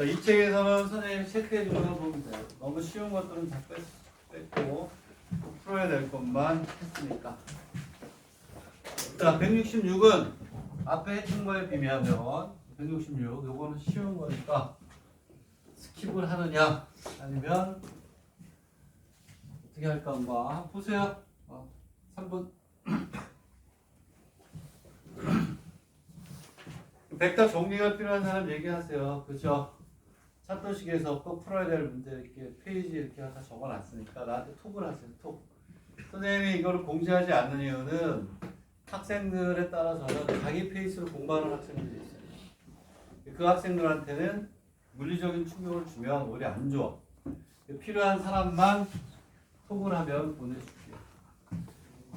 자, 이 책에서는 선생님이 체크해 주는 거 보면 돼요. 너무 쉬운 것들은 다 뺐고 풀어야 될 것만 했으니까. 자, 166은 앞에 했던 거에 비교하면 166 요거는 쉬운 거니까 스킵을 하느냐 아니면 어떻게 할까 한번 보세요. 3분. 벡터 정리가 필요한 사람 얘기하세요. 그죠? 차트식에서 꼭 풀어야 될 문제 이렇게 페이지 이렇게 다 적어놨으니까 나한테 톡을 하세요. 톡. 선생님이 이거를 공지하지 않는 이유는 학생들에 따라서는 자기 페이스로 공부하는 학생들이 있어요. 그 학생들한테는 물리적인 충격을 주면 오히려 안 좋아. 필요한 사람만 톡을 하면 보내줄게요.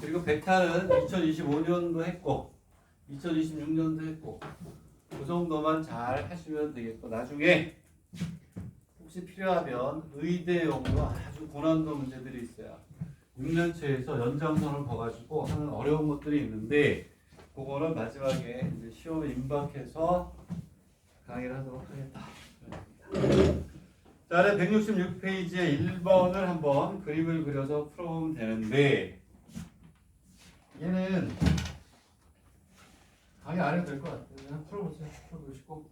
그리고 벡터는 2025년도 했고 2026년도 했고 그 정도만 잘 하시면 되겠고 나중에 혹시 필요하면 의대용으로 아주 고난도 문제들이 있어요. 6년체에서 연장선을 봐가지고 하는 어려운 것들이 있는데 그거는 마지막에 이제 시험 임박해서 강의를 하도록 하겠다. 자, 아래 166페이지에 1번을 한번 그림을 그려서 풀어보면 되는데 얘는 강의 안 해도 될 것 같아요. 그냥 풀어보세요. 풀어보시고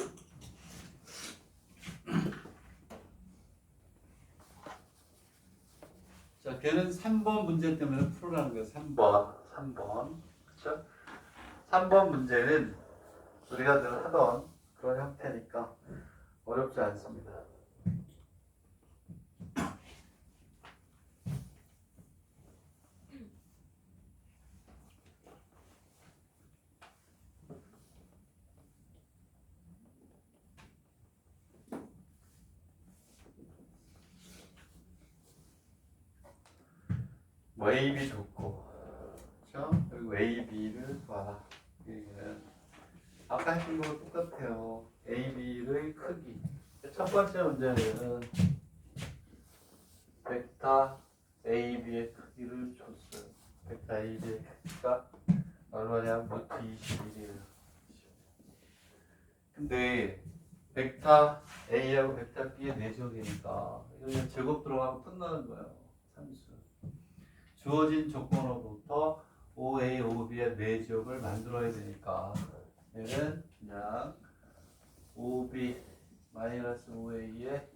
자, 걔는 3번 문제 때문에 풀으라는 거예요. 3번. 그쵸? 3번 문제는 우리가 늘 하던 그런 형태니까 어렵지 않습니다. 뭐 A, B 좋고, 그렇죠? 그리고 A, B를 구하라. 얘기는 아까 했던 거랑 똑같아요. A, B의 크기. 첫 번째 문제는 벡터 A, B의 크기를 줬어요. 벡터 A, B의 크기가 얼마냐? 루트 21이에요. 근데 벡터 A하고 벡터 B의 내적이니까 이거 제곱 들어가면 끝나는 거예요. 함수. 주어진 조건으로부터 OA, OB의 내지역을 만들어야 되니까 얘는 그냥 OB 마이너스 OA의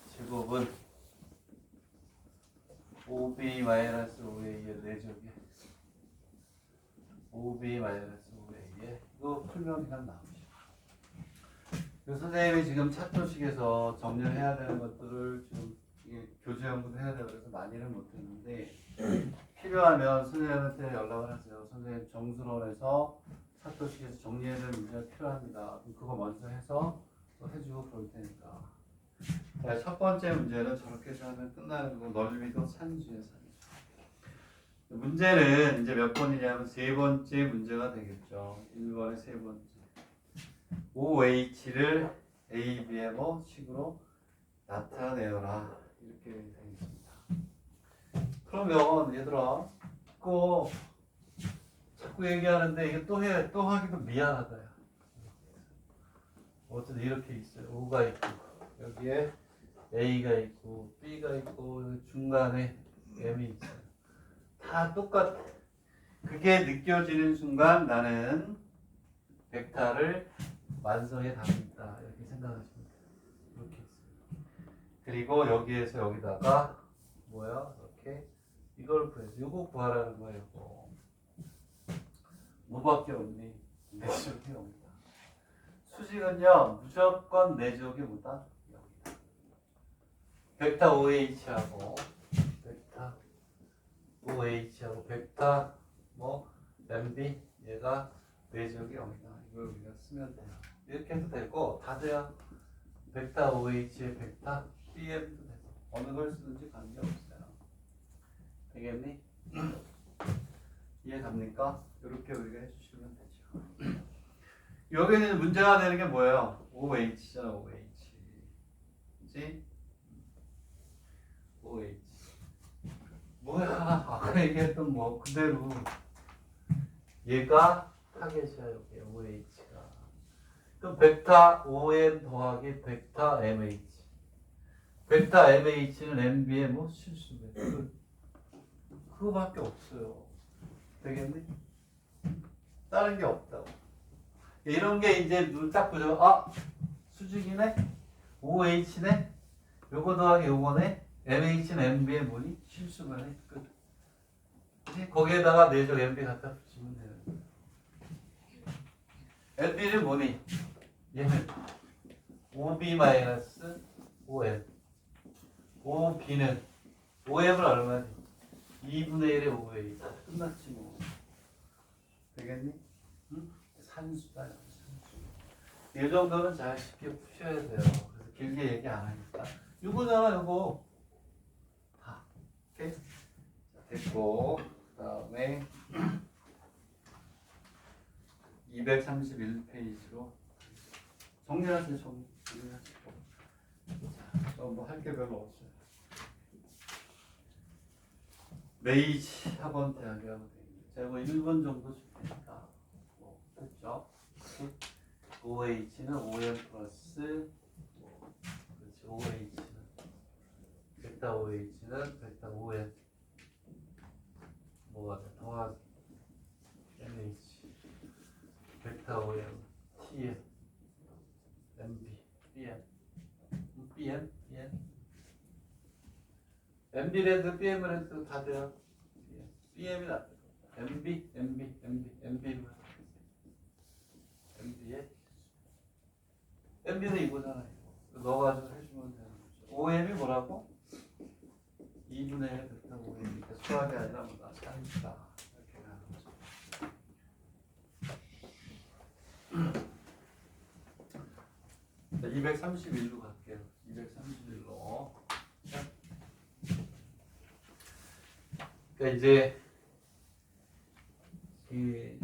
제곱은 OB 마이너스 OA의 내지역이 OB 마이너스 OA의 이거 풀면 그냥 나오죠. 그래서 선생님이 지금 차트식에서 정리를 해야 되는 것들을 지금 교재 연구도 해야 되고 그래서 많이는 못했는데 필요하면 선생님한테 연락을 하세요. 선생님 정수론에서 차트식에서 정리해야 될 문제가 필요합니다. 그럼 그거 먼저 해서 또 해주고 그럴 테니까. 자, 첫 번째 문제는 저렇게 해서 하면 끝나는 거고 넓이도 산수예요. 산수. 문제는 이제 몇 번이냐면 세 번째 문제가 되겠죠. 1번의 세 번째. OH를 A, B의 뭐 식으로 나타내어라. 이렇게 되겠습니다. 그러면 얘들아 꼭 자꾸 얘기하는데 이게 또 하기도 미안하다. 어쨌든 이렇게 있어요. O가 있고 여기에 A가 있고 B가 있고 중간에 M이 있어요. 다 똑같아. 그게 느껴지는 순간 나는 벡터를 완성해 가겠다. 이렇게 생각하시면 돼요. 이렇게 있어요. 그리고 여기에서 여기다가 뭐야? 이렇게 이걸 구해서 이거 구하라는 거예요. 이거. 뭐밖에 없니? 내지역이 옵니다. 수직은요 무조건 내지역이 뭐다? 여기다. 벡터 OH하고 벡터 OH하고 벡터 뭐 MB 얘가 내지역이 옵니다. 이걸 우리가 쓰면 돼요. 이렇게 해도 되고 다 돼요. 벡터 OH의 벡터 BM도 되고 어느 걸 쓰든지 관계없어요. 되겠니? 이해 갑니까? 이렇게 우리가 해주시면 되죠. 여기는 문제가 되는 게 뭐예요? OH잖아, OH. 그치? OH. 뭐야? 아까 얘기했던 뭐 그대로 얘가 타겟이야, 여기 OH가. 그럼 벡터 OM 더하기 벡터 MH. 벡터 MH는 MB의 뭐 실수배. 그거밖에 없어요. 되겠니? 다른 게 없다고. 이런 게 이제 눈 딱 보죠. 아, 수직이네? OH네? 요거 더하기 요거네? MH는 MB의 뭐니? 실수배네. 끝. 거기에다가 내적 MB 갖다 붙이면 돼요. MB는 뭐니? 얘는 OB-OM. OB는 OM은 얼마니? 2분의 1의 OA. 끝났지 뭐. 되겠니? 응? 산수다. 산수. 이 정도는 잘 쉽게 푸셔야 돼요. 그래서 길게 얘기 안 하니까. 이거잖아, 이거. 다. 오케이? 자, 됐고. 그 다음에 231페이지로 정리하세요. 정리하시고. 자, 뭐 할 게 별로 없어요. 메이지 학원 대학이라고 되어 있는데 제가 뭐 1분 정도 줄 테니까 뭐 됐죠? OH는 OM 플러스 그렇지 OH는 벡터 OH는 벡터 OM 뭐가 돼? 더하기 MH 벡터 OM TM MB BM BM MB를 해도 BM을 해도 다 돼요. BM이 낫다. MB만 MB는 이거잖아요. 넣어가지고 해주면 되는 거죠. OM이 뭐라고? 2분의 1 벡터 OM이니까 수학이 아니라 뭐다 차니까 이렇게 가는 거죠. 자, 231로 갈게요. 231로. 그러니까 이제 그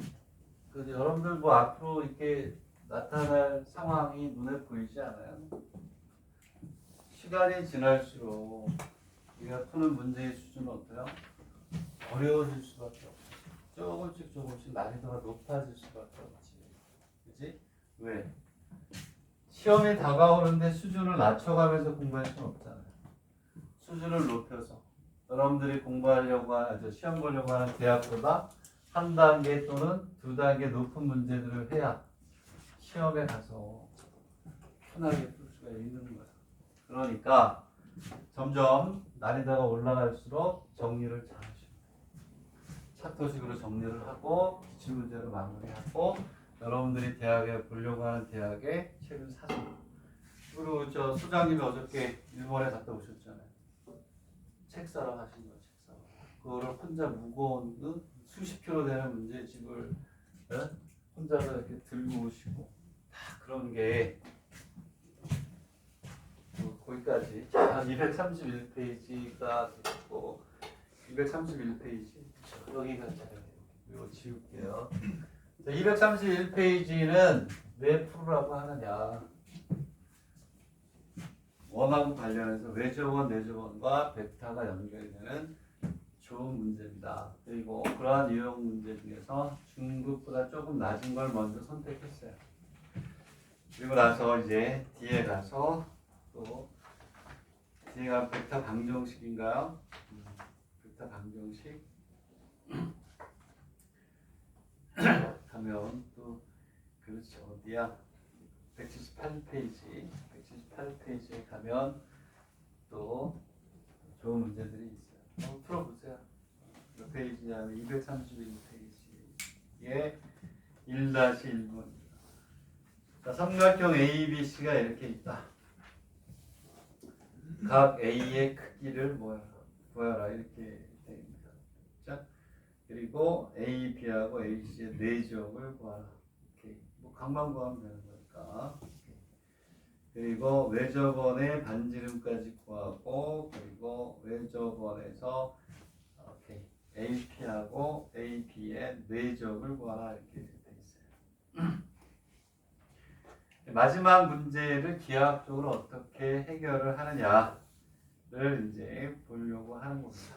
여러분들 뭐 앞으로 이렇게 나타날 상황이 눈에 보이지 않아요? 시간이 지날수록 우리가 푸는 문제의 수준은 어때요? 어려워질 수밖에 없어. 조금씩 난이도가 높아질 수밖에 없지. 그치? 왜? 시험이 다가오는데 수준을 낮춰가면서 공부할 수는 없잖아요. 수준을 높여서 여러분들이 공부하려고 하는, 시험 보려고 하는 대학보다 한 단계 또는 두 단계 높은 문제들을 해야 시험에 가서 편하게 풀 수가 있는 거야. 그러니까 점점 난이도가 올라갈수록 정리를 잘 하시면 돼요. 차토식으로 정리를 하고 기출문제로 마무리하고 여러분들이 대학에 보려고 하는 대학에 책을 사서 그리고 저 소장님이 어저께 일본에 갔다 오셨잖아요. 책 사러 가신 거예요. 책 사러. 그거를 혼자 무거운 수십 킬로 되는 문제집을 혼자서 이렇게 들고 오시고 다 그런 게 거기까지. 자, 231페이지가 됐고 231페이지 여기가 잘해요. 이거 지울게요. 자, 231페이지는 왜 풀으라고 하느냐? 원하고 관련해서 외접원, 내접원과 벡터가 연결되는 좋은 문제입니다. 그리고 그러한 유형 문제 중에서 중급보다 조금 낮은 걸 먼저 선택했어요. 그리고 나서 이제 뒤에 가서 또 뒤에가 벡터 방정식인가요? 벡터 방정식 가면 또 그렇지 어디야? 178페이지에 가면 또 좋은 문제들이 있어요. 한번 풀어보세요. 몇 페이지냐면 231페이지에 1-1번. 자, 삼각형 ABC가 이렇게 있다. 각 A의 크기를 구하라 이렇게 되어 있습니다. 자, 그리고 AB하고 AC의 내적을 구하라. 이렇게 뭐 각만 구하면 되는 거니까. 그리고 외접원의 반지름까지 구하고 그리고 외접원에서 AP하고 AB의 내적을 구하라 이렇게 되어 있어요. 마지막 문제를 기하학적으로 어떻게 해결을 하느냐를 이제 보려고 하는 겁니다.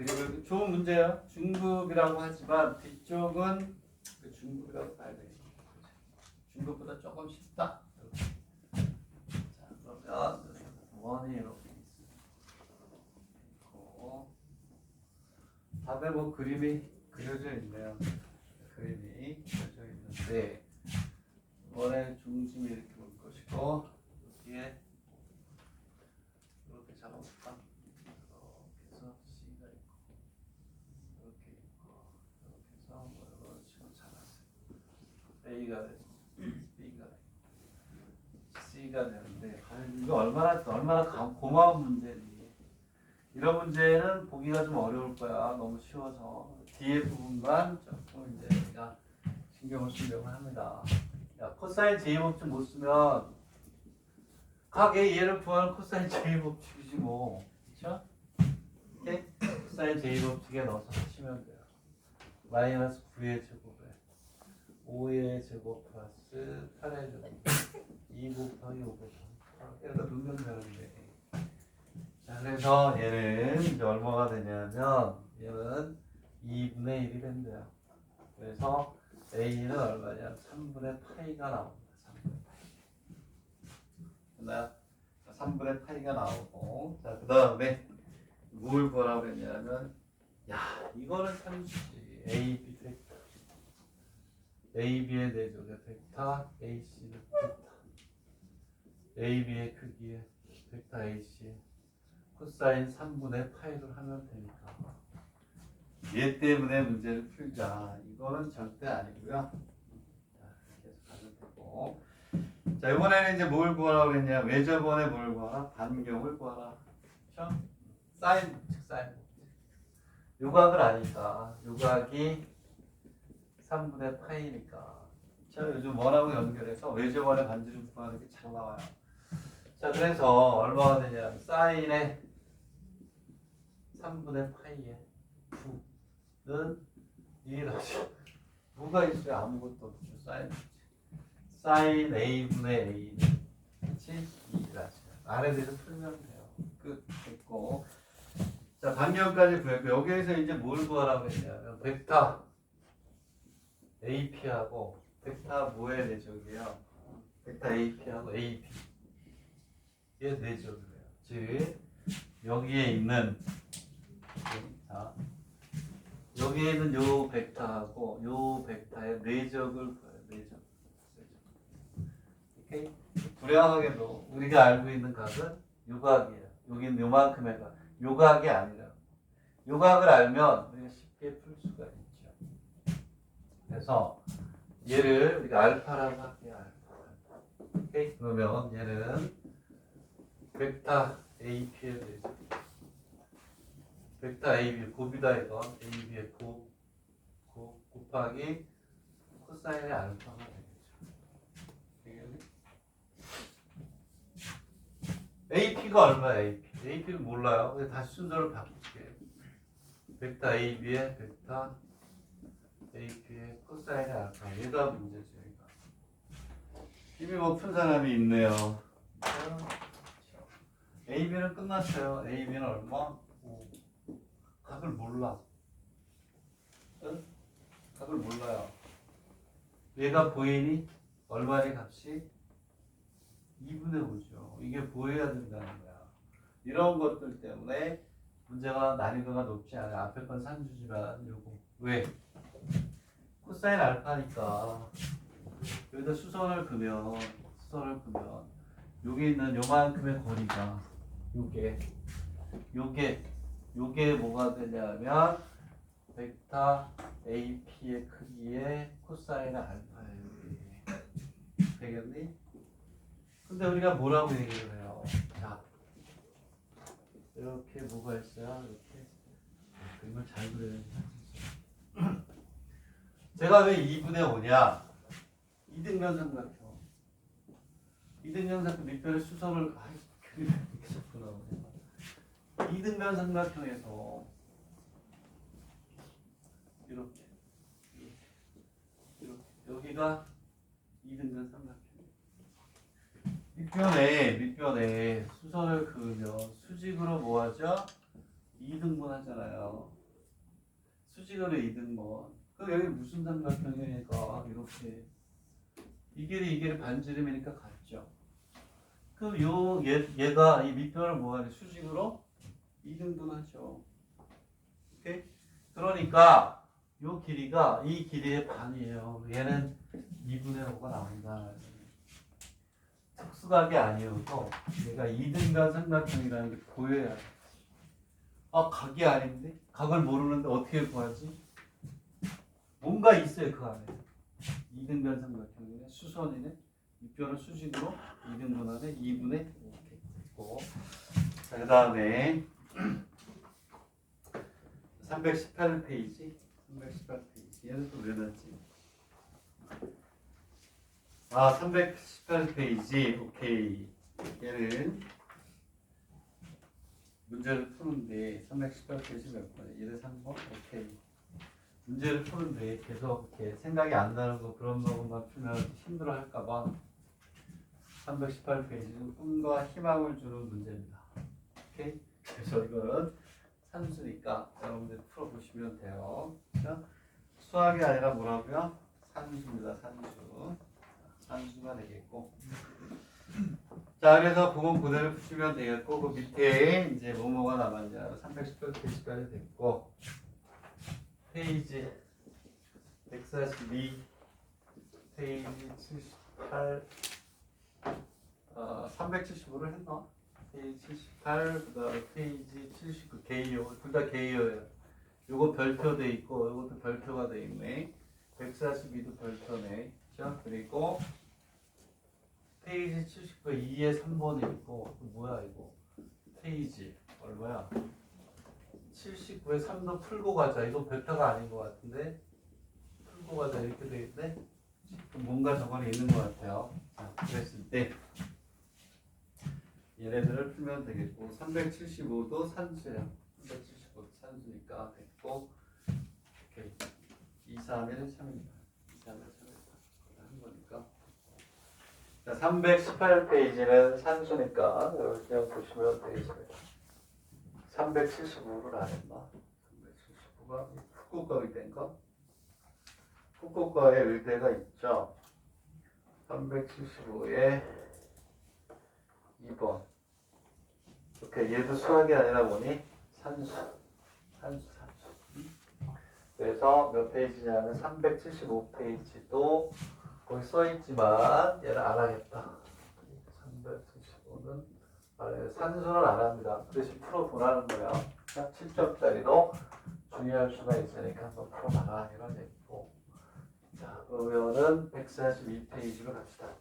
그림을 좋은 문제예요. 중급이라고 하지만 뒤쪽은 그 중급이라고 봐야 되겠죠. 중급보다 조금 쉽다. 자, 그러면 원이 이렇게 있고 답에 뭐 그림이 그려져 있네요. 그림이 그려져 있는데 원의 중심이 이렇게 올 것이고 여기에 이렇게 잡아볼까? 이렇게 해서 C가 있고 이렇게 있고 이렇게 해서 뭐 이런 식으로 잡았어요. A가 되고 B가 되고 C가 되는데 이거 얼마나 고마운 문제니. 이런 문제는 보기가 좀 어려울 거야. 너무 쉬워서 뒤에 부분만 조금 이제 내가 신경을 쓰려고 합니다. 야, 코사인 제이법칙 못 쓰면 각 A 얘를 구하는 코사인 제이법칙이지 뭐, 그렇죠? 오케이? 코사인 제이법칙에 넣어서 하시면 돼요. 마이너스 9의 제곱에 5의 제곱 플러스 8의 제곱 2 곱하기 5 곱하기 8 얘가 분명되는데. 자, 그래서 얘는 이제 얼마가 되냐면 얘는 2분의 1이 된대요. 그래서 A는 얼마냐? 3분의 파이가 나옵니다. 3분의 파이. 됐나요? 3분의 파이가 나오고, 자, 그 다음에 뭘 구하라고 했냐면, 야, 이거는 참 쉽지. A, B 벡터. A, B의 내적의 벡터, A, C의 벡터. A, B의 크기의 벡터 A, C. 코사인 3분의 파이를 하면 되니까. 얘 때문에 문제를 풀자. 이거는 절대 아니고요. 자, 계속 가면 되고. 자, 이번에는 이제 뭘 구하라고 그랬냐? 외접원에 뭘 구하라? 반경을 구하라. 그렇죠? 사인 법칙, 사인 법칙. 요각을 아니까. 요각이 3분의 파이니까. 자, 요즘 원하고 연결해서 외접원의 반지름 구하는 게 잘 나와요. 자, 그래서 얼마가 되냐? 사인의 3분의 파이에 9는 1이라죠. 뭐가 있어요? 아무것도 없죠. 사인 A분의 A는 그치? 2라죠. 아래 대해서 풀면 돼요. 끝. 됐고. 자, 반경까지 구했고 여기에서 이제 뭘 구하라고 했냐면 벡터 AP하고 벡터 뭐의 내적이에요? 벡터 AP하고 AB 얘 내적이에요. 즉 여기에 있는 자, 여기에 있는 요 벡터하고 요 벡터의 내적을 구해요. 내적. 오케이? 불행하게도 우리가 알고 있는 각은 요각이에요. 여기는 요만큼의 각. 요각이 아니라 요각을 알면 우리가 쉽게 풀 수가 있죠. 그래서 얘를 우리가 알파라고 할게요. 알파. 오케이? 그러면 얘는 벡터 AP에 대해서 벡터 AB 곱이다 이건 AB의 곱 곱하기 코사인의 알파가 되겠죠. AP가 얼마야? AP를 몰라요. 근데 다시 순서를 바꿀게요. 벡터 AB의 벡터 AP의 코사인의 알파. 얘가 문제죠. 얘가. 이미 뭐 푼 사람이 있네요. AB는 끝났어요. AB는 얼마? 5. 각을 몰라. 응? 각을 몰라요. 얘가 보이니? 얼마의 값이? 2분의 5죠. 이게 보여야 된다는 거야. 이런 것들 때문에 문제가 난이도가 높지 않아요. 앞에 건 산수지만 요거. 왜? 코사인 알파니까 여기다 수선을 그면 여기 있는 요만큼의 거리가 요게 뭐가 되냐면 벡터 AP의 크기의 코사인 알파예요. 되겠니? 근데 우리가 뭐라고 얘기를 해요? 자, 이렇게 뭐가 있어요? 이렇게 그림을 잘 그려야 돼. 제가 왜 2분의 5냐? 이등변 삼각형. 이등변 삼각형 밑변의 수선을 그림이 이렇게 자꾸 나오네. 이등변 삼각형에서 이렇게 여기가 이등변 삼각형. 밑변에 수선을 그으면 수직으로 뭐하죠? 2등분 하잖아요. 수직으로 2등분. 그럼 여기 무슨 삼각형이니까 이렇게 이 길이 반지름이니까 같죠. 그럼 얘가 이 밑변을 뭐하니? 수직으로 2등분 하죠. 오케이? 그러니까 요 길이가 이 길이의 반이에요. 얘는 2분의 5가 나온다. 특수각이 아니어서 얘가 2등간 삼각형이라는 게 보여야 돼. 아, 각이 아닌데? 각을 모르는데 어떻게 구하지? 뭔가 있어요, 그 안에. 2등간 삼각형이네, 수선이네, 밑변을 수직으로 2등분하네, 2분의 5 이렇게 됐고. 자, 그 다음에 318페이지. 318페이지. 얘는 또 왜 났지? 아, 318페이지. 오케이. 얘는 문제를 푸는데 318페이지 몇 번에 1에 3번? 오케이. 문제를 푸는데 계속 이렇게 생각이 안 나는 거 그런 부분만 풀면 힘들어 할까봐 318페이지는 꿈과 희망을 주는 문제입니다. 오케이? 그래서 이거는 산수니까 여러분들 풀어보시면 돼요. 그렇죠? 수학이 아니라 뭐라고요? 산수입니다. 산수. 산수가 되겠고. 자, 그래서 그건 그대로 푸시면 되겠고, 그 밑에 이제 뭐뭐가 남았냐. 318페이지까지 됐고, 페이지 142, 페이지 78, 375를 했나? 페이지 78, 그 다음에 페이지 79, 개요. 둘 다 개요예요. 요거 별표 돼 있고, 요것도 별표가 돼 있네. 142도 별표네. 그죠? 그리고 페이지 79, 2에 3번이 있고, 뭐야, 이거? 페이지, 얼마야? 79에 3도 풀고 가자. 이거 베타가 아닌 것 같은데? 풀고 가자. 이렇게 돼 있네? 뭔가 저번에 있는 것 같아요. 자, 그랬을 때, 얘네들을 풀면 되겠고, 375도 산수야. 375도 산수니까 됐고, 오케이. 2, 3일 3입니다. 2, 3일 3입니다. 한 거니까. 자, 318페이지는 산수니까, 여기 그냥 보시면 되겠습니다. 375를 안 했나? 375가 후쿠오카 의대인가? 후쿠오카에 의대가 있죠. 375에 2번. 오케이, 얘도 수학이 아니라 뭐니? 산수. 그래서 몇 페이지냐면 375페이지도 거기 써있지만 얘는 안 하겠다. 375는 산수는 안 합니다. 그 대신 풀어보라는 거야. 7점짜리도 중요할 수가 있으니까 한번 풀어봐라 이런 얘기고. 자, 그러면은 142페이지로 갑시다.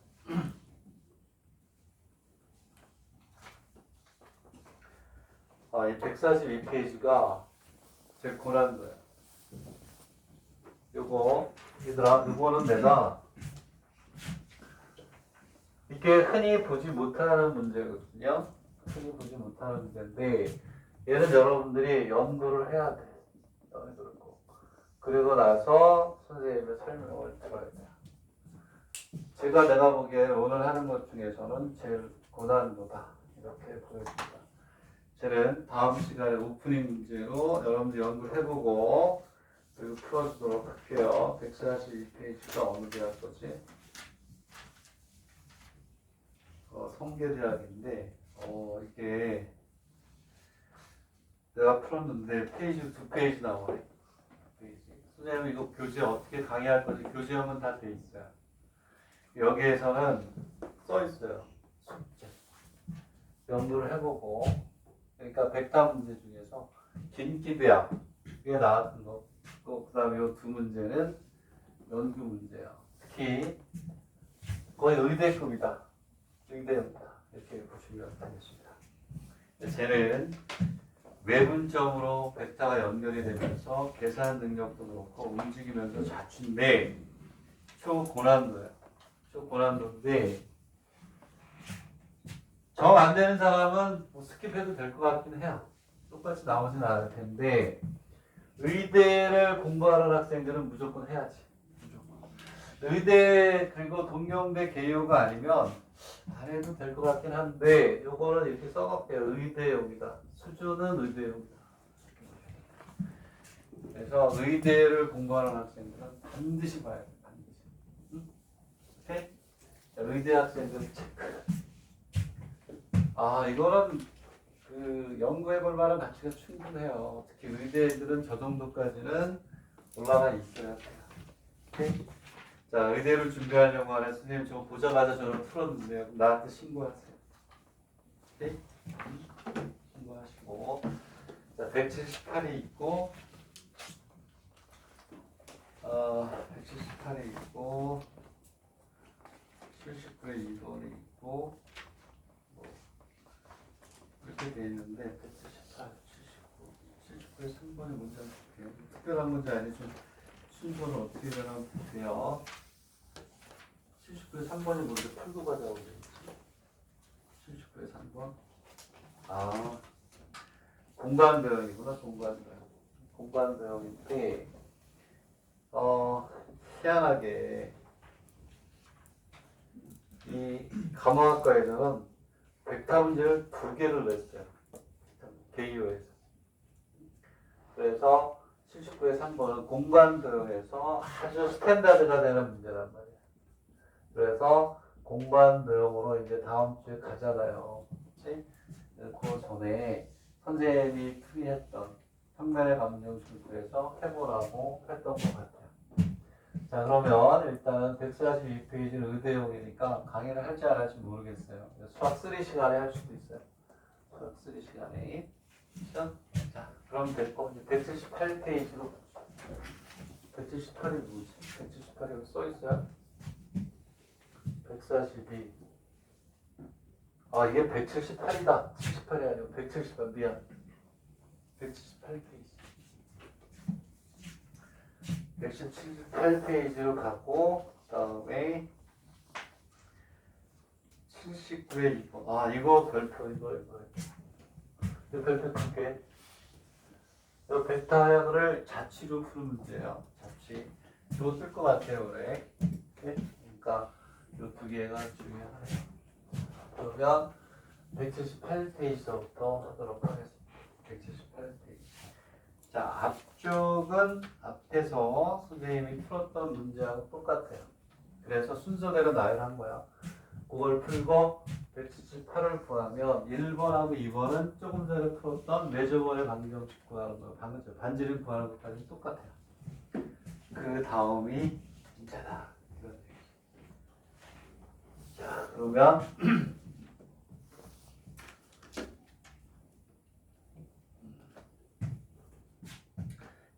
이 142페이지가 제일 고난도야. 얘들아, 요거는 내가 이게 흔히 보지 못하는 문제거든요. 흔히 보지 못하는 문제인데 얘는 여러분들이 연구를 해야 돼. 연구를 꼭. 그리고 나서 선생님의 설명을 들어야 돼요. 내가 보기에 오늘 하는 것 중에서는 제일 고난도다. 이렇게 보여집니다. 쟤는 다음 시간에 오프닝 문제로 여러분들 연구를 해보고 그리고 풀어주도록 할게요. 142페이지가 어느 대학 거지? 성계대학인데 이게 내가 풀었는데 페이지 2페이지 나오네. 선생님 이거 교재 어떻게 강의할 건지 교재형은 다 돼 있어요. 여기에서는 써 있어요. 숙제. 연구를 해보고 그러니까 백타 문제 중에서 긴기대학 이게 나왔던 거. 그 다음에 이 두 문제는 연구 문제예요. 특히 거의 의대급이다. 의대입니다. 이렇게 보시면 되겠습니다. 쟤는 외분점으로 벡터가 연결이 되면서 계산 능력도 그렇고 움직이면서 자취인데 초고난도예요. 초고난도인데 정 안 되는 사람은 뭐 스킵해도 될 것 같긴 해요. 똑같이 나오진 않을 텐데 의대를 공부하는 학생들은 무조건 해야지. 무조건. 의대 그리고 동경대 개요가 아니면 안 해도 될 것 같긴 한데 요거는 이렇게 써볼게요. 의대용이다. 수준은 의대용이다. 그래서 의대를 공부하는 학생들은 반드시 봐야 돼. 반드시. 응? 오케이? 자, 의대 학생들 체크. 아, 이거는 그 연구해 볼 만한 가치가 충분해요. 특히 의대들은 저 정도까지는 올라가 있어야 돼요. 오케이? 자, 의대를 준비하려고 하는 선생님 저거 보자마자 저를 풀었는데요. 나한테 신고하세요. 오케이? 신고하시고. 자, 178이 있고, 178이 있고, 79에 2번이 있고, 뭐, 이렇게 돼 있는데, 178, 79, 79에 3번이 문제 볼게요. 특별한 문제 아니죠. 순서는 어떻게 되나 볼게요. 79에 3번이 먼저 풀고 가자고 그랬지. 79에 3번. 아, 공간 배영이구나, 공간 배영. 공간 배영인데, 희한하게, 이 간호학과에서는 벡터 문제를 2개를 냈어요. 개요에서. 그래서 79에 3번은 공간 배영에서 아주 스탠다드가 되는 문제란 말이에요. 그래서 공간 배영으로 이제 다음 주에 가잖아요. 그치? 그 전에 선생님이 풀이했던 평면의 감정 출구에서 해보라고 했던 것 같아요. 자, 그러면 일단은 142페이지는 의대용이니까 강의를 할지 안 할지 모르겠어요. 수학 3 시간에 할 수도 있어요. 수학 3 시간에. 자, 그럼 됐고, 이제 178페이지로 178이 뭐지? 178이 여기 써있어요? 142. 아, 이게 178이다. 78이 아니고 178. 미안. 178페이지. 178페이지로 가고, 그 다음에 79에 2번. 아, 이거 별표, 이거 별표 2개. 이 벡터를 자취로 푸는 문제예요. 자취. 이거 쓸 것 같아요, 그래. 네? 그러니까 이 2개가 중요하네요. 그러면 178페이지부터 하도록 하겠습니다. 178페이지. 자, 앞쪽은 앞에서 선생님이 풀었던 문제하고 똑같아요. 그래서 순서대로 나열한 거야. 그걸 풀고 178을 구하면 1번하고 2번은 조금 전에 풀었던 매저번의 방정식 구하는 거, 반지름 구하는 것까지 똑같아요. 그 다음이 문제다. 자, 그러면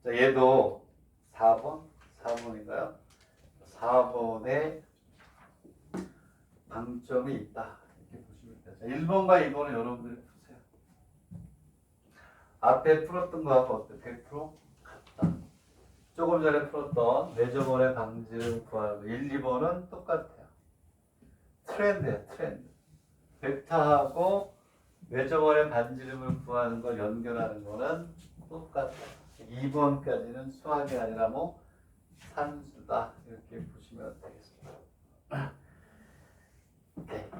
자, 얘도 4번인가요? 4번에 방점이 있다. 이렇게 보시면 돼요. 자, 1번과 2번은 여러분들이 푸세요. 앞에 풀었던 거하고 어때? 100% 같다. 조금 전에 풀었던 매저번의 방지름 구하고 1, 2번은 똑같아요. 트렌드예요, 트렌드. 벡터하고 매저번의 반지름을 구하는 걸 연결하는 거는 똑같아요. 2번까지는 수학이 아니라 뭐 산수다. 이렇게 보시면 되겠습니다. 오케이. 자.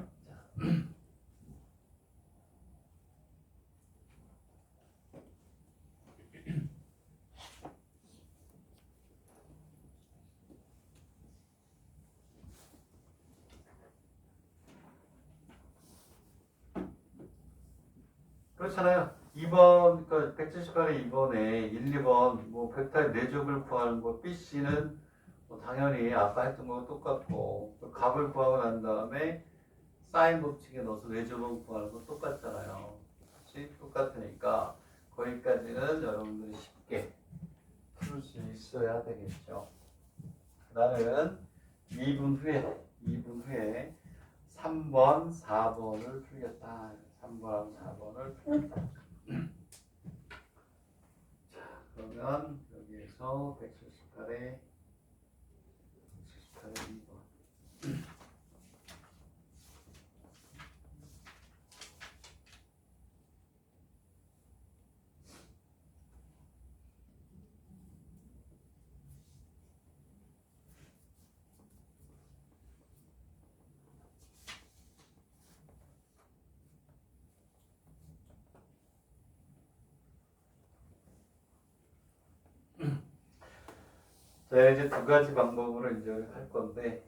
그렇잖아요. 2번, 그러니까 178의 2번에 1, 2번, 뭐, 벡터의 내적을 구하는 거, BC는 뭐 당연히 아까 했던 거랑 똑같고, 값을 구하고 난 다음에 사인 법칙에 넣어서 내적을 구하는 거 똑같잖아요. 그렇지? 똑같으니까, 거기까지는 여러분들이 쉽게 풀 수 있어야 되겠죠. 나는 2분 후에 3번, 4번을 풀겠다. 3번하고 4번을 풀겠다. 자, 그러면 여기에서 178에 2번. 자, 이제 두 가지 방법으로 이제 할 건데,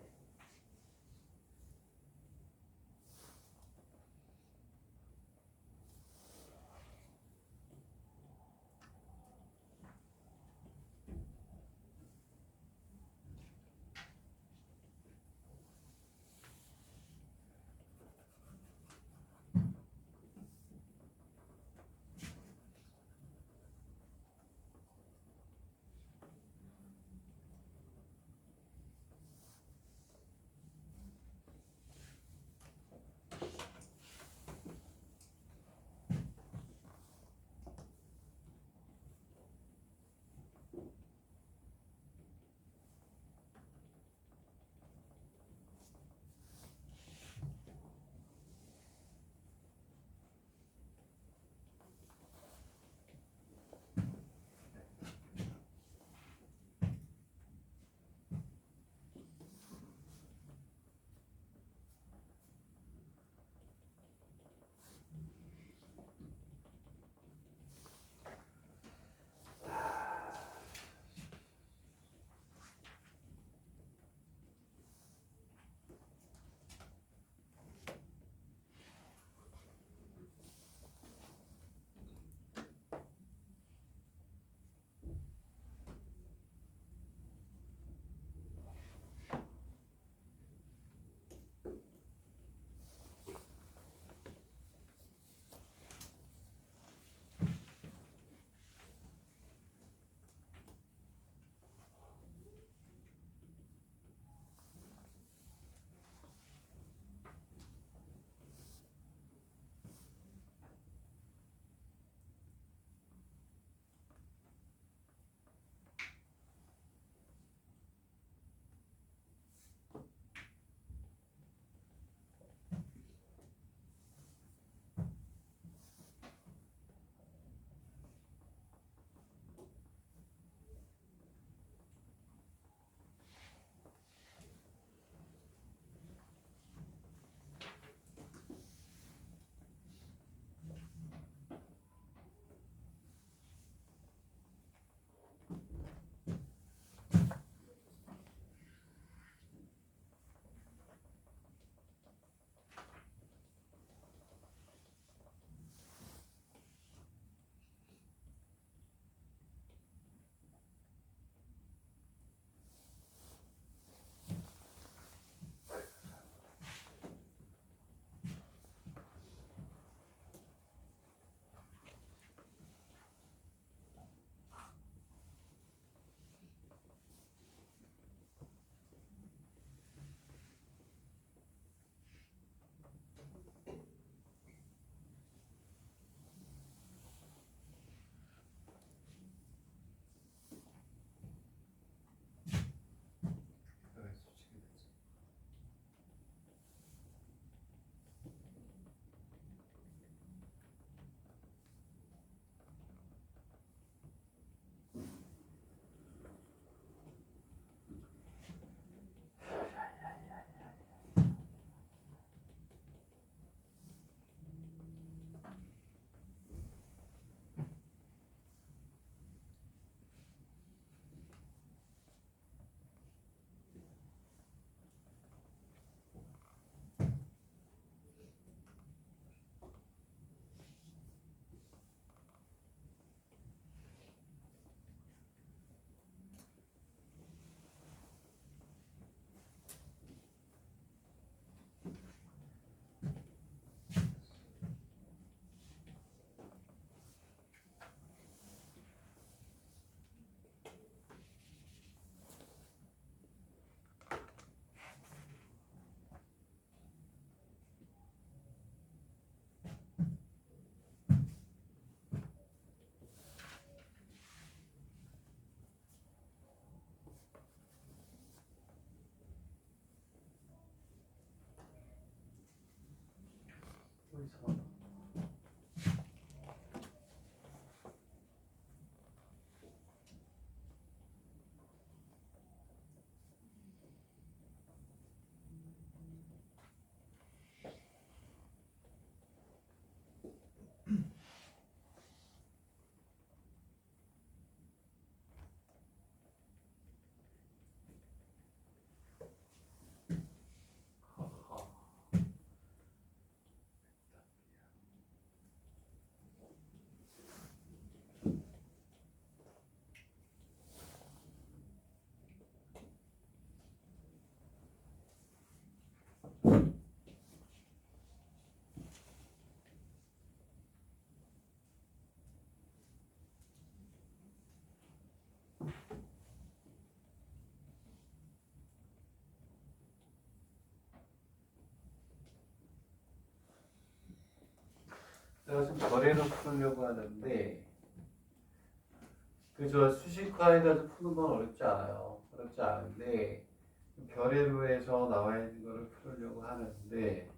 별의로 풀려고 하는데 그저 수식화해가지고 푸는 건 어렵지 않아요. 어렵지 않은데 별의로에서 나와 있는 거를 풀려고 하는데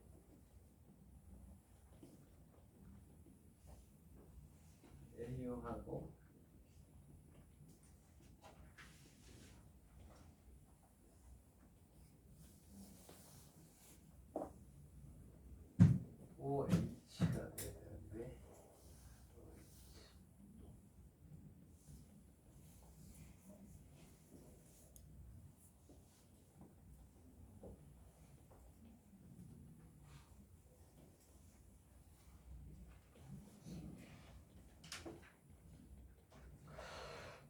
A용하고 OH가 돼야 되는데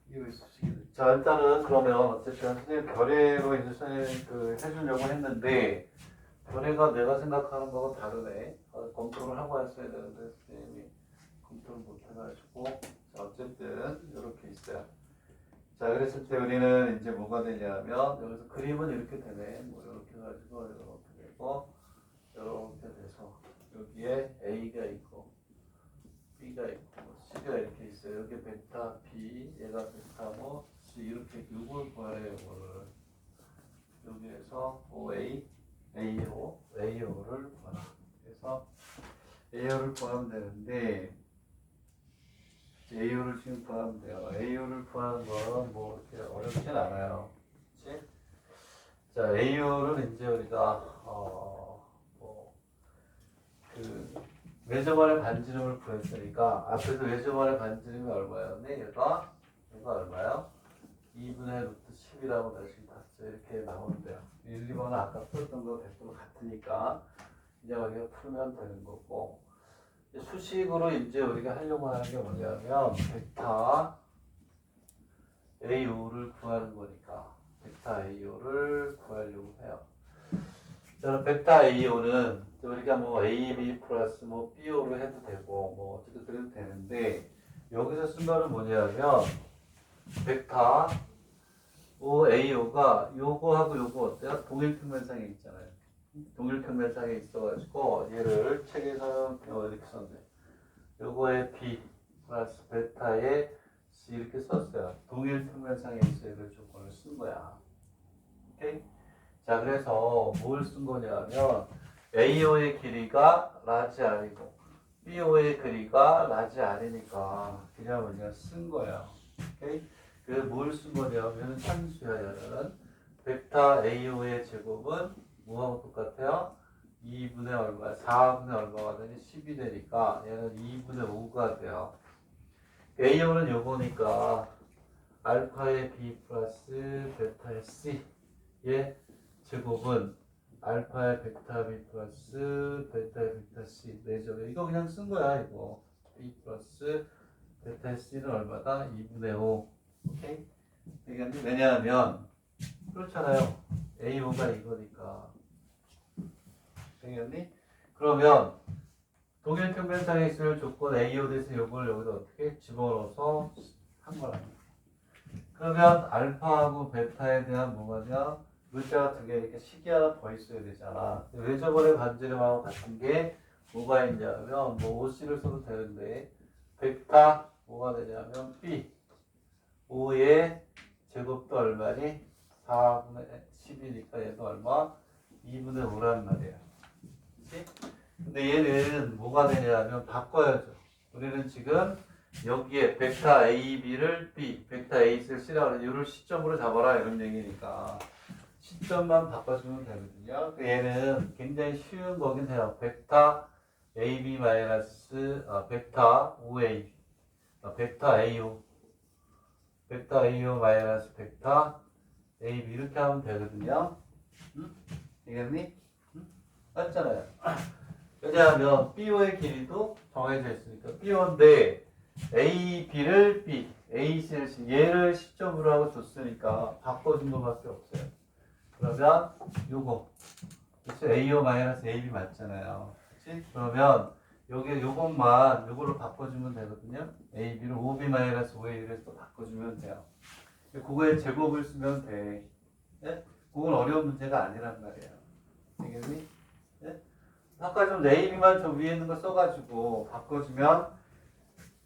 이게 왜 수식이 돼? 자 일단은 그러면 어쨌든 선생님 별의로 이제 선생님 그 해주려고 했는데 별의가 내가 생각하는 거하고 다르네. 검토를 하고 했어야 되는데 선생님이 검토를 못 해가지고 자 어쨌든 이렇게 있어요. 자 그랬을 때 우리는 이제 뭐가 되냐면 여기서 그림은 이렇게 되네. 뭐 이렇게 해가지고 이렇게 되고 이렇게 돼서 여기에 A가 있고 B가 있고 C가 이렇게 있어요. 여기 베타 B 얘가 베타 뭐 C 이렇게 이걸 구하래요. 이거를 여기에서 OA AO를 구하라. 그래서 AO를 구하면 되는데 AO를 지금 구하면 돼요. AO를 구하는 건 뭐 이렇게 어렵진 않아요. 그치? 자, AO를 이제 우리가 그 외접원의 반지름을 구했으니까 앞에서 외접원의 반지름이 얼마였네? 얘가 얼마요? 2분의 루트 10이라고 다시 봤죠. 이렇게 나오는데요. 1, 2번은 아까 풀었던 거 100% 같으니까 이제 우리가 풀면 되는 거고 수식으로 이제 우리가 하려고 하는 게 뭐냐면 벡터 AO를 구하는 거니까 벡터 AO를 구하려고 해요. 저는 벡터 AO는 우리가 뭐 AB 플러스 뭐 BO로 해도 되고 뭐 어떻게 그래도 되는데 여기서 쓴 거는 뭐냐면 벡터 AO가 요거하고 요거 어때요? 동일평면상에 있잖아요. 동일평면상에 있어가지고 얘를 책에서는 이렇게 썼네. 요거에 B 플러스 베타에 C 이렇게 썼어요. 동일평면상에 있어 이걸 조건을 쓴 거야. 오케이? 자 그래서 뭘 쓴 거냐면 AO의 길이가 라지 아니고 BO의 길이가 라지 아니니까 그냥 우리가 쓴 거야. 오케이? 그래서 뭘 쓴 거냐면 함수야 얘는 벡터 AO의 제곱은 뭐하고 똑같아요? 2분의 얼마, 4분의 얼마가 되니 10이 되니까 얘는 2분의 5가 돼요. AO는 요거니까 알파의 B 플러스 베타의 C의 제곱은 알파의 베타 B 플러스 베타의 베타 C 내죠. 이거 그냥 쓴 거야 이거. B 플러스 베타 C는 얼마다? 2분의 5. 오케이? 왜냐하면 그렇잖아요. AO가 이거니까. 되겠니? 그러면 동일평면상에 있을 조건 AO 대신 요걸 여기다 어떻게 집어넣어서 한 거라. 그러면 알파하고 베타에 대한 뭐가냐? 물자 같은 게 이렇게 식이 하나 더 있어야 되잖아. 왜 저번에 반지름하고 같은 게 뭐가 있냐면 뭐 OC를 써도 되는데 벡터 뭐가 되냐면 B 5의 제곱도 얼마니? 4분의 10이니까 얘도 얼마? 2분의 5란 말이야. 그치? 근데 얘는 뭐가 되냐면 바꿔야죠. 우리는 지금 여기에 벡터 AB를 B, 벡터 AC를 C라고 하는 이를 시점으로 잡아라 이런 얘기니까 시점만 바꿔주면 되거든요. 얘는 굉장히 쉬운 거긴 해요. 벡터 AB 마이너스 벡터 OA 벡터 AO 벡터 AO 마이너스 벡터 AB 이렇게 하면 되거든요. 응? 되겠니? 응? 맞잖아요. 왜냐하면 BO의 길이도 정해져 있으니까 BO인데 AB를 B, AC를 C 얘를 시점으로 하고 줬으니까 바꿔준 것밖에 없어요. 그러면 요거 그치? AO 마이너스 AB 맞잖아요. 그치? 그러면 여기 요것만 요걸로 바꿔주면 되거든요. AB를 5B 마이너스 5A를 또 바꿔주면 돼요. 그거에 제곱을 쓰면 돼. 네? 그건 어려운 문제가 아니란 말이에요. 되겠니? 네? 아까 좀 AB만 저 위에 있는 거 써가지고 바꿔주면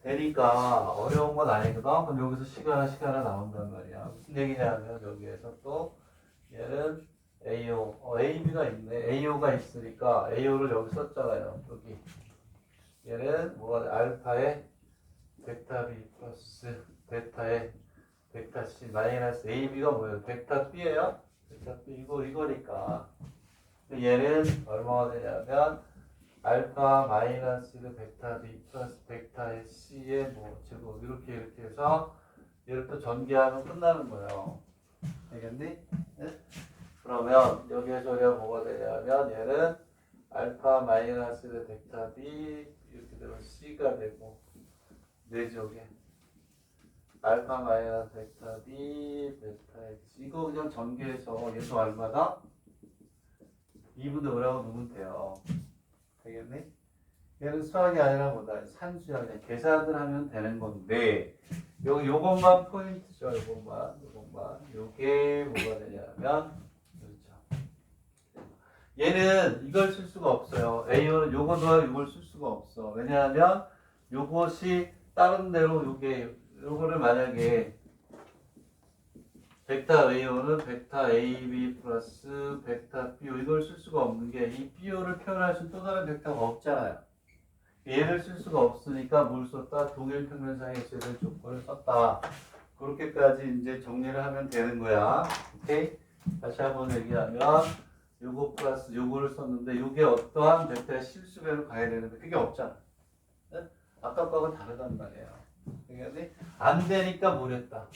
되니까 어려운 건 아니거든. 그럼 여기서 시가 나온단 말이야. 무슨 얘기냐면 여기에서 또 얘는 AO, AB가 있네. AO가 있으니까 AO를 여기 썼잖아요. 여기 얘는 뭐가 알파의 베타 B 플러스 베타의 베타 C 마이너스 AB가 뭐예요? 베타 B예요? 베타 B 이거니까 얘는 얼마가 되냐면 알파 마이너스 베타 B 플러스 베타 C의 뭐 제곱 이렇게 해서 얘를 또 전개하면 끝나는 거예요. 알겠니? 네? 그러면 여기에서 우리가 뭐가 되냐면 얘는 알파 마이너스 베타 B 이렇게 되면 C가 되고 내쪽에 알파 마이너스 베타 B 베타 X 이거 그냥 전개해서 얘도 얼마다? 2분의 5라고 넣으면 돼요. 되겠니? 얘는 수학이 아니라 뭐다? 산수야. 그냥 계산을 하면 되는 건데 요것만 포인트죠. 요것만 요게 뭐가 되냐면 그렇죠. 얘는 이걸 쓸 수가 없어요. A는 요거 더하기 요걸 쓸 수가 없어. 왜냐하면 요것이 다른 데로 요거를 만약에 벡터 A오는 벡터 AB 플러스 벡터 BO 이걸 쓸 수가 없는 게 이 BO를 표현할 수 있는 또 다른 벡터가 없잖아요. 얘를 쓸 수가 없으니까 뭘 썼다? 동일 평면상에 있어야 될 조건을 썼다. 그렇게까지 이제 정리를 하면 되는 거야. 오케이? 다시 한번 얘기하면 요거 플러스 요거를 썼는데 요게 어떠한 벡터의 실수배로 가야 되는데 그게 없잖아. 네? 아까 거하고 다르단 말이에요. 그러니까 안 되니까 뭘 했다?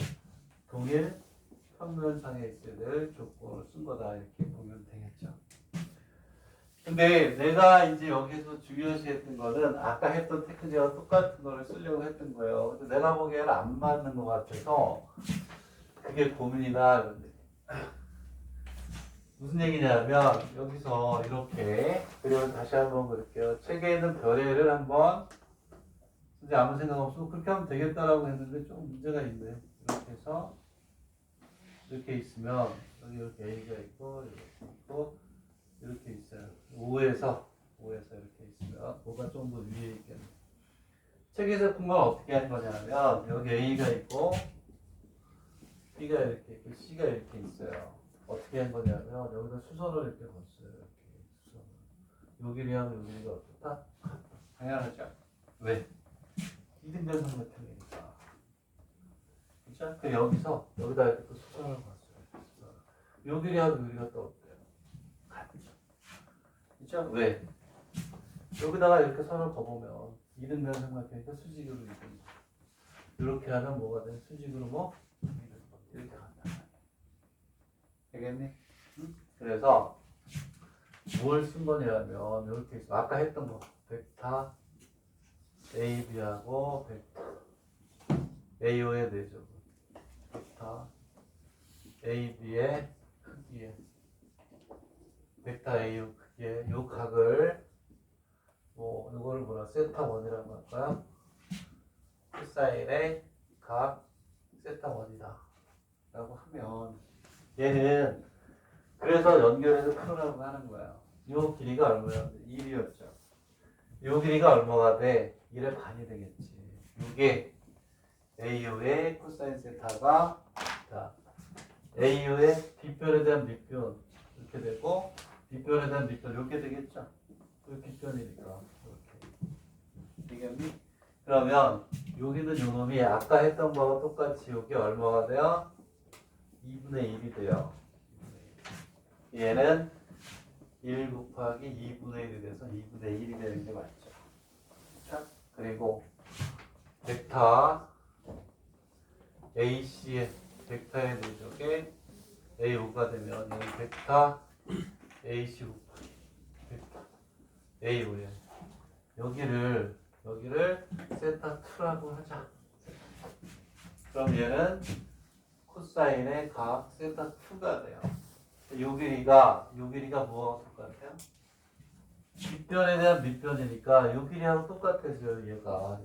동일 평면상에 있어야 될 조건을 쓴 거다 이렇게 보면 되겠죠. 근데 내가 이제 여기서 중요시 했던 거는 아까 했던 테크닉과 똑같은 거를 쓰려고 했던 거예요. 근데 내가 보기에는 안 맞는 것 같아서 그게 고민이다. 그런데 무슨 얘기냐면 여기서 이렇게 그리고 다시 한번 그럴게요. 책에 있는 별애를 한번 근데 아무 생각 없어 그렇게 하면 되겠다라고 했는데 좀 문제가 있네. 이렇게 해서 이렇게 있으면 여기 이렇게 A가 있고 이렇게 있고 이렇게 있어요. 5에서 이렇게 있으면 뭐가 좀 더 위에 있겠네. 책에서 푼 건 어떻게 한 거냐면 여기 A가 있고 B가 이렇게 있고 C가 이렇게 있어요. 어떻게 한 거냐면 여기다 수선을 이렇게 걷어요. 이렇게 수선을. 요 길이하고 요 길이가 어떻다? 당연하죠. 왜? 이등변 삼각형이니까. 그렇죠? 그 여기다 이렇게 또 수선을 걷어요. 수선을. 요 길이하고 요 길이가 또 어때요? 같죠. 그렇죠? 왜? 여기다가 이렇게 선을 그어보면 이등변 삼각형이니까 수직으로 이렇게 하면 뭐가 돼? 수직으로 뭐? 이렇게 간다. 되겠니? 응? 그래서 뭘 쓴 거냐면 이렇게 있어. 아까 했던 거 벡터 AB하고 벡터 AO의 내적 벡터 AB의 크기에 벡터 AO 크기에 요 각을 뭐 이거를 뭐라 세타1이라고 할까요? 코사인의 각 세타1이다 라고 하면 얘는 그래서 연결해서 풀으라고 하는 거야. 요 길이가 얼마야? 1이었죠. 요 길이가 얼마가 돼? 1의 반이 되겠지. 이게 AU의 코사인 세타가 자, AU의 빗변에 대한 밑변 이렇게 되고 빗변에 대한 밑변 이렇게 되겠죠. 그 빗변이니까 이렇게 되겠니? 그러면 여기는 요놈이 아까 했던 거와 똑같이 여기 얼마가 돼요? 2분의 1이 돼요. 얘는 1 곱하기 2분의 1이 돼서 2분의 1이 되는 게 맞죠. 자, 그리고 벡터 AC의 벡터의 내적에 A5가 되면 얘는 벡터 AC 곱하기 벡터 A5에 여기를 세타2라고 하자. 그럼 얘는 코사인의 각 세타2가 돼요. 요 길이가 뭐하고 똑같아요? 밑변에 대한 밑변이니까 요 길이하고 똑같아져요. 얘가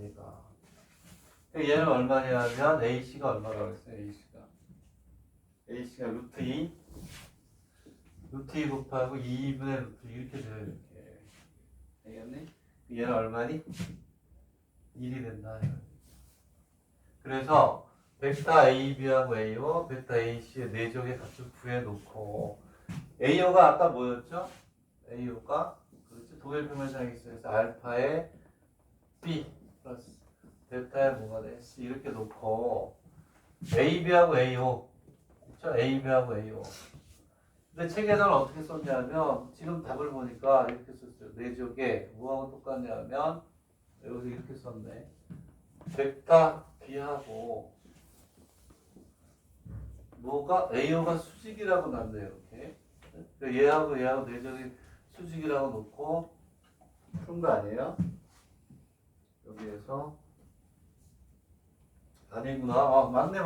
얘는 얼마냐면 AC가 얼마라고 했어요? AC가 루트 2 곱하고 2분의 루트 이렇게 돼요. 이렇게 알겠니? 얘는 얼마니? 1이 된다. 그래서 벡터 AB하고 AO, 벡터 AC의 내적의 값을 구해놓고 AO가 아까 뭐였죠? AO가 그렇지 독일평면상에 있어서 알파의 B 플러스 델타의 뭐가 돼? C 이렇게 놓고 AB하고 AO 그렇죠? AB하고 AO 근데 책에서는 어떻게 썼냐면 지금 답을 보니까 이렇게 썼어요. 내적에 뭐하고 똑같냐면 여기서 이렇게 썼네. 벡터 B하고 뭐가 AO가 수직이라고 났네요. 이렇게 얘하고 내적이 수직이라고 놓고 푼 거 아니에요? 여기에서 아니구나. 맞네.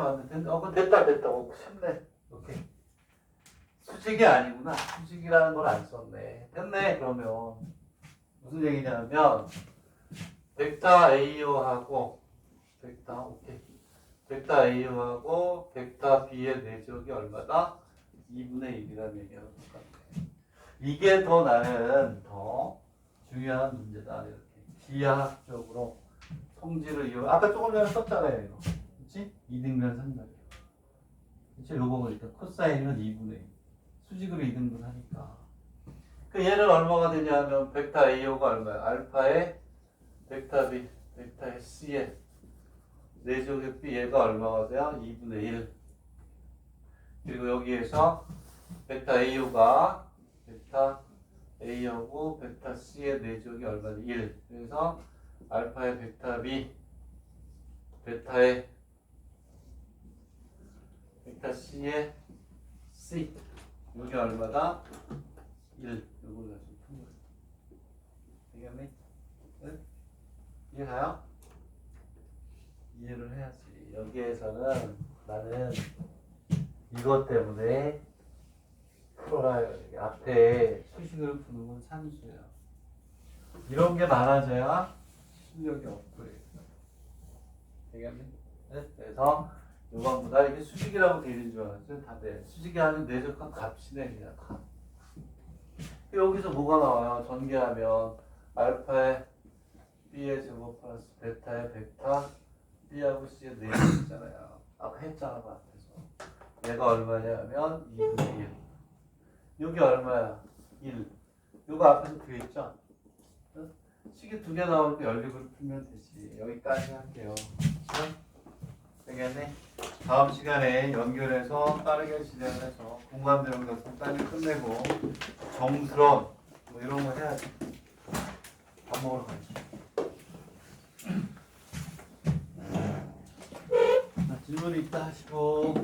됐다. 쉽네. 오케이. 수직이 아니구나. 수직이라는 걸 안 썼네. 됐네. 그러면 무슨 얘기냐면 벡터 AO하고 벡터 AO하고 벡터 B의 내적이 얼마다? 2분의 1이라는 얘기하고 똑같네. 이게 더 나는 더 중요한 문제다. 이렇게 기하학적으로 성질을 이용. 아까 조금 전에 썼잖아요. 이거. 그렇지? 2등분 3등분. 그렇지? 요거 보니까 코사인은 2분의 1. 수직으로 2등분 하니까. 그 얘는 얼마가 되냐면 벡터 AO가 얼마야? 알파의 벡터 B, 벡터 C의 내적의 B 얘가 얼마가 돼요? 2분의 1. 그리고 여기에서 벡터 A가 벡터 A하고 벡터 C의 내적이 얼마지? 1. 그래서 알파의 벡터 B, 베타의 벡터 C의 C. 여기 얼마다? 1. 이걸 가지고 푼 거예요. 되겠니? 네? 이해가요? 이해를 해야지. 여기에서는 나는 이것 때문에 풀어라. 앞에 수식을 푸는 건 산수야. 이런 게 많아져야 실력이 업그레이드. 되겠니? 네? 그래서 요번보다 이게 수식이라고 되어 있는 줄 알았죠? 다 돼. 수식이 아닌 내적한 값이네, 그냥 값. 여기서 뭐가 나와요? 전개하면 알파의 B의 제곱 플러스 베타의 벡터 B하고 C의 내적 있잖아요. 아까 했잖아, 그 앞에서. 얘가 얼마냐면 2분의 1. 여기 얼마야? 1. 요거 앞에서 구했죠? 식이 2개 나올 때 연립을 풀면 되지. 여기까지 할게요. 되겠네? 다음 시간에 연결해서 빠르게 진행해서 공감대로 갖고 빨리 끝내고 정스러운 뭐 이런 거 해야지. 밥 먹으러 가야지. 질문 있다 하시고.